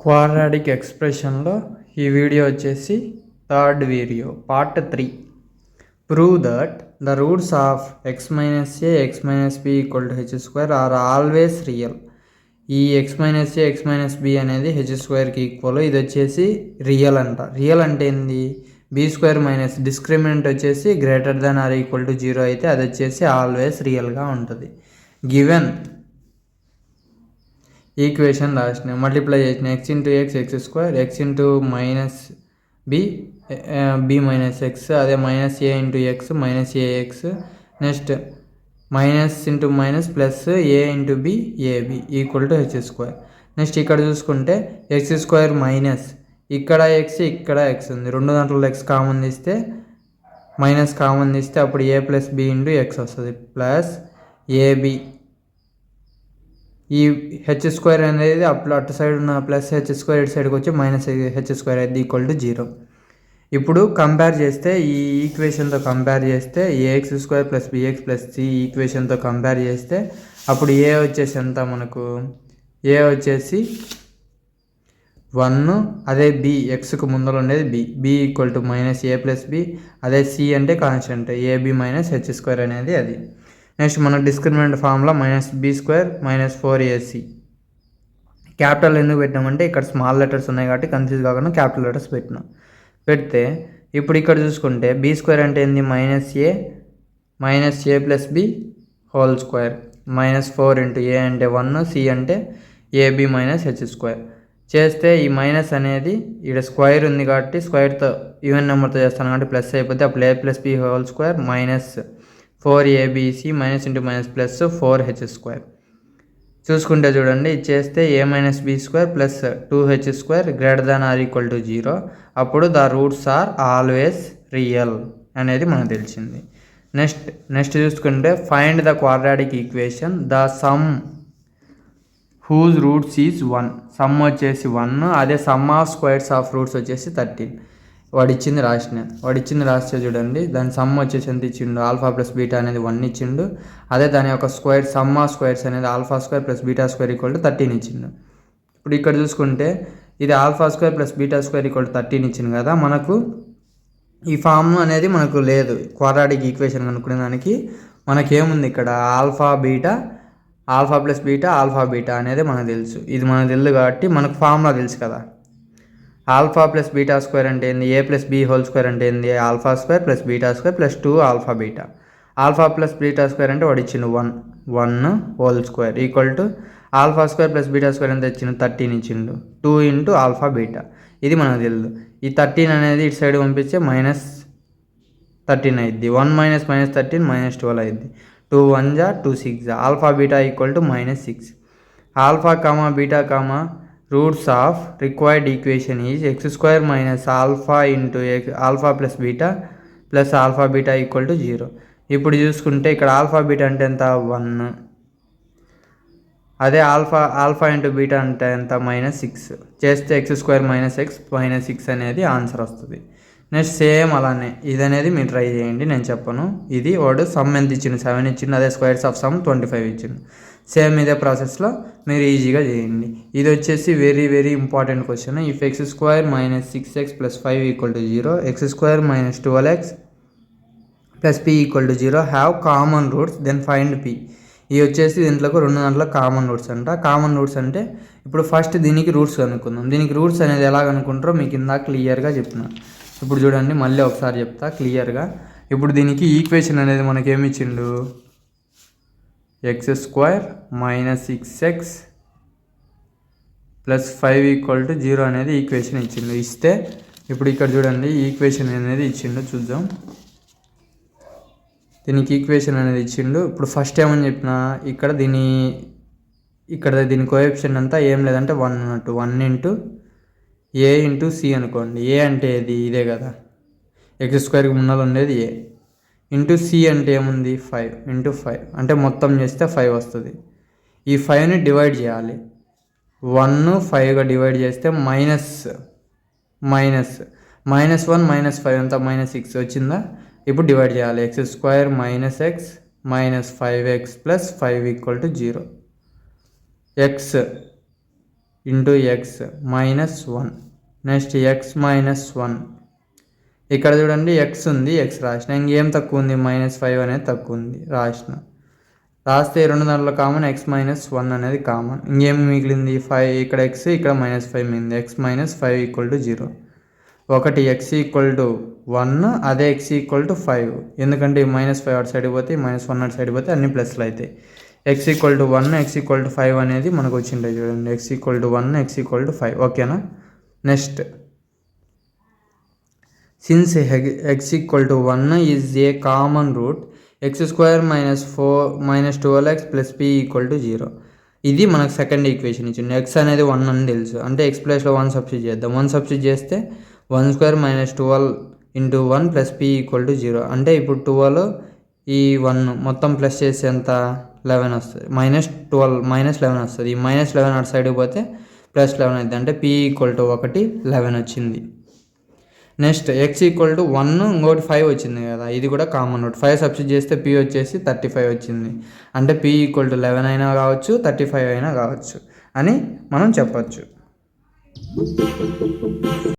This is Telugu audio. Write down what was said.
క్వాడ్రాటిక్ ఎక్స్ప్రెషన్లో ఈ వీడియో వచ్చేసి third video part 3. Prove that the roots of x minus a x minus b equal to H square are always real. ఈ x minus a x minus b అనేది హెచ్ స్క్వేర్కి ఈక్వల్. ఇది వచ్చేసి రియల్ అంట. రియల్ అంటే ఏంది? బి స్క్వేర్ మైనస్ డిస్క్రిమినెంట్ వచ్చేసి greater than or equal to 0 అయితే అది వచ్చేసి ఆల్వేస్ రియల్గా ఉంటుంది. గివెన్ ఈక్వేషన్ రాసిన మల్టిప్లై చేసిన x into x square, X into minus B B minus X, అదే minus A into X minus AX, next minus into minus plus A into B AB equal to H square. Next ఇక్కడ చూసుకుంటే ఎక్స్ స్క్వేర్ మైనస్ ఇక్కడ ఎక్స్ ఇక్కడ ఎక్స్ ఉంది, రెండు దాంట్లో ఎక్స్ కామన్ తీస్తే మైనస్ కామన్ తీస్తే అప్పుడు A plus B into X వస్తుంది ప్లస్ ఏబి. ఈ హెచ్ స్క్వేర్ అనేది అటు సైడ్ ఉన్న ప్లస్ హెచ్ స్క్వేర్ ఇటు సైడ్కి వచ్చి మైనస్ హెచ్ స్క్వేర్ అయితే ఈక్వల్ టు 0. ఇప్పుడు కంపేర్ చేస్తే ఈ ఈక్వేషన్తో కంపేర్ చేస్తే AX square plus BX plus C ఈక్వేషన్తో కంపేర్ చేస్తే అప్పుడు ఏ వచ్చేసి ఎంత మనకు? ఏ వచ్చేసి 1, అదే బి ఎక్స్కు ముందర ఉండేది b equal to minus A plus b, అదే సి అంటే constant a b minus H square అనేది అది. నెక్స్ట్ మన discriminant formula minus B square minus 4ac. Capital ఎందుకు పెట్టినామంటే ఇక్కడ స్మాల్ లెటర్స్ ఉన్నాయి కాబట్టి కన్ఫ్యూజ్ కాకుండా క్యాపిటల్ లెటర్స్ పెడితే ఇప్పుడు ఇక్కడ చూసుకుంటే బి స్క్వేర్ అంటే ఏంది? Minus A plus B whole square minus 4 into A అంటే 1, సి అంటే ఏబి మైనస్ హెచ్ స్క్వేర్. చేస్తే ఈ మైనస్ అనేది ఇక్కడ స్క్వేర్ ఉంది కాబట్టి స్క్వేర్తో ఈవెన్ నెంబర్తో చేస్తాను కాబట్టి ప్లస్ అయిపోతే అప్పుడు A plus B whole square minus 4abc minus into minus plus 4h square. చూసుకుంటే చూడండి ఇది చేస్తే A minus B square plus 2h square greater than or equal to 0. అప్పుడు the roots are always real అనేది మనకు తెలిసింది. నెక్స్ట్ చూసుకుంటే find the quadratic equation the sum whose roots is 1. Sum వచ్చేసి 1, అదే sum of squares of roots వచ్చేసి 13. వాడిచ్చింది రాస్తే చూడండి దాని సమ్ వచ్చేసి ఎంత ఇచ్చిండు? ఆల్ఫా ప్లస్ బీటా అనేది 1 ఇచ్చిండు. అదే దాని యొక్క స్క్వేర్ సమ్ ఆఫ్ స్క్వేర్స్ అనేది alpha square plus beta square equal to 13 ఇచ్చిండు. ఇప్పుడు ఇక్కడ చూసుకుంటే ఇది alpha square plus beta square equal to 13 ఇచ్చింది కదా, మనకు ఈ ఫామ్ అనేది మనకు లేదు. క్వాడ్రాటిక్ ఈక్వేషన్ కనుక్కునే దానికి మనకేముంది ఇక్కడ? ఆల్ఫా ప్లస్ బీటా అనేది మనకు తెలుసు. ఇది మనకు తెలుసు కాబట్టి మనకు ఫార్ములా తెలుసు కదా. ఆల్ఫా ప్లస్ బీటా స్క్వేర్ అంటే ఏంది? ఏ ప్లస్ బి హోల్ స్క్వేర్ అంటే ఏంది? Alpha square plus beta square plus 2 alpha beta. Alpha plus beta square అంటే వాడు ఇచ్చిండు 1 whole square equal to alpha square plus beta square ఎంత ఇచ్చిండు? 13 ఇచ్చిండు. 2 ఇంటూ ఆల్ఫా బీటా ఇది మనకు తెలియదు. ఈ 13 అనేది ఇటు సైడ్ పంపించే మైనస్ 13 అయింది. 1 మైనస్ 13 మైనస్ 12 అయింది. 2 1 జా 2 6 జా alpha beta equal to minus 6. Alpha comma beta comma roots of required equation is X square minus alpha into alpha plus alpha beta equal to 0. ఇప్పుడు చూసుకుంటే ఇక్కడ ఆల్ఫా బీటా అంటే ఎంత? 1. అదే ఆల్ఫా ఇంటూ బీటా అంటే ఎంత? మైనస్ 6. చేస్తే X square minus X minus 6 అనేది ఆన్సర్ వస్తుంది. నెక్స్ట్ సేమ్ అలానే ఇది అనేది మీరు ట్రై చేయండి, నేను చెప్పను. ఇది వాడు సమ్ ఎంత ఇచ్చిండు? 7 ఇచ్చిండు. అదే స్క్వేర్స్ ఆఫ్ సమ్ 25 ఇచ్చిండు. సేమ్ ఇదే ప్రాసెస్లో మీరు ఈజీగా చేయండి. ఇది వచ్చేసి very very important question. If x square minus 6x plus 5 equal to 0, x square minus 12x plus p equal to 0 have common roots then find p. ఇవి వచ్చేసి దీంట్లోకి రెండు దాంట్లో కామన్ రూట్స్ అంట. కామన్ రూట్స్ అంటే ఇప్పుడు ఫస్ట్ దీనికి రూట్స్ కనుక్కుందాం. దీనికి రూట్స్ అనేది ఎలా కనుక్కుంటారో మీకు ఇందాక క్లియర్గా చెప్పిన. ఇప్పుడు చూడండి మళ్ళీ ఒకసారి చెప్తా క్లియర్గా. ఇప్పుడు దీనికి ఈక్వేషన్ అనేది మనకేమి ఇచ్చిండు? X square minus 6x plus 5 equal to 0 అనేది ఈక్వేషన్ ఇచ్చిండు. ఇస్తే ఇప్పుడు ఇక్కడ చూడండి ఈక్వేషన్ అనేది ఇచ్చిండు, చూద్దాం. దీనికి ఈక్వేషన్ అనేది ఇచ్చిండు. ఇప్పుడు ఫస్ట్ ఏమని చెప్పిన ఇక్కడ దీని కోఎఫిషియంట్ అంతా ఏం లేదంటే 1 అన్నట్టు. 1 ఇంటూ ఏ ఇంటూ సి అనుకోండి. ఏ అంటే ఇదే కదా, ఎక్స్ స్క్వేర్కి ముందర ఉండేది ఏ. ఇంటూ సి అంటే ఏముంది? 5 ఇంటూ 5 అంటే మొత్తం చేస్తే 5 వస్తుంది. ఈ 5ని డివైడ్ చేయాలి. 1 5గా డివైడ్ చేస్తే మైనస్ 1 మైనస్ 5 అంతా మైనస్ 6 వచ్చిందా? ఇప్పుడు డివైడ్ చేయాలి. X square minus X minus 5x plus 5 equal to 0. X into X minus 1. Next X minus 1. ఇక్కడ చూడండి ఎక్స్ ఉంది, ఎక్స్ రాసిన. ఇంకేం తక్కువ ఉంది, -5 అనేది తక్కువ ఉంది రాస్తే 2 దాంట్లో కామన్ ఎక్స్ మైనస్ 1 అనేది కామన్. ఇంకేం మిగిలింది 5. ఇక్కడ ఎక్స్, ఇక్కడ -5 మిగిలింది. X minus 5 = 0. ఒకటి ఎక్స్ = 1, అదే ఎక్స్ = 5. ఎందుకంటే -5 అటు సైడ్ పోతే -1 అటు సైడ్ పోతే అన్ని ప్లస్లు అవుతాయి. ఎక్స్ = 1, ఎక్స్ = 5 అనేది మనకు వచ్చింటాయి చూడండి. X = 1, x = 5. ఓకేనా. Next since x = 1 is a common root x² - 12x + p = 0. ఇది మనకు సెకండ్ ఈక్వేషన్ ఇచ్చింది. ఎక్స్ అనేది 1 అని తెలుసు, అంటే ఎక్స్ ప్లేస్లో 1 సబ్స్టిట్యూట్ చేద్దాం. 1 సబ్స్టిట్యూట్ చేస్తే 1² - 12 × 1 + p = 0. అంటే ఇప్పుడు 12 ఈ 1 మొత్తం ప్లస్ చేస్తే ఎంత 11 వస్తుంది. -11 వస్తుంది. ఈ -11 అటు సైడ్కి పోతే +11 అవుతుంది. అంటే p = 1, 11 వచ్చింది. నెక్స్ట్ ఎక్స్ = 1, ఇంకోటి 5 వచ్చింది కదా, ఇది కూడా కామన్ రూట్. 5 సబ్స్టిట్యూట్ చేస్తే p వచ్చేసి 35 వచ్చింది. అంటే p = 11 అయినా కావచ్చు, 35 అయినా కావచ్చు అని మనం చెప్పచ్చు.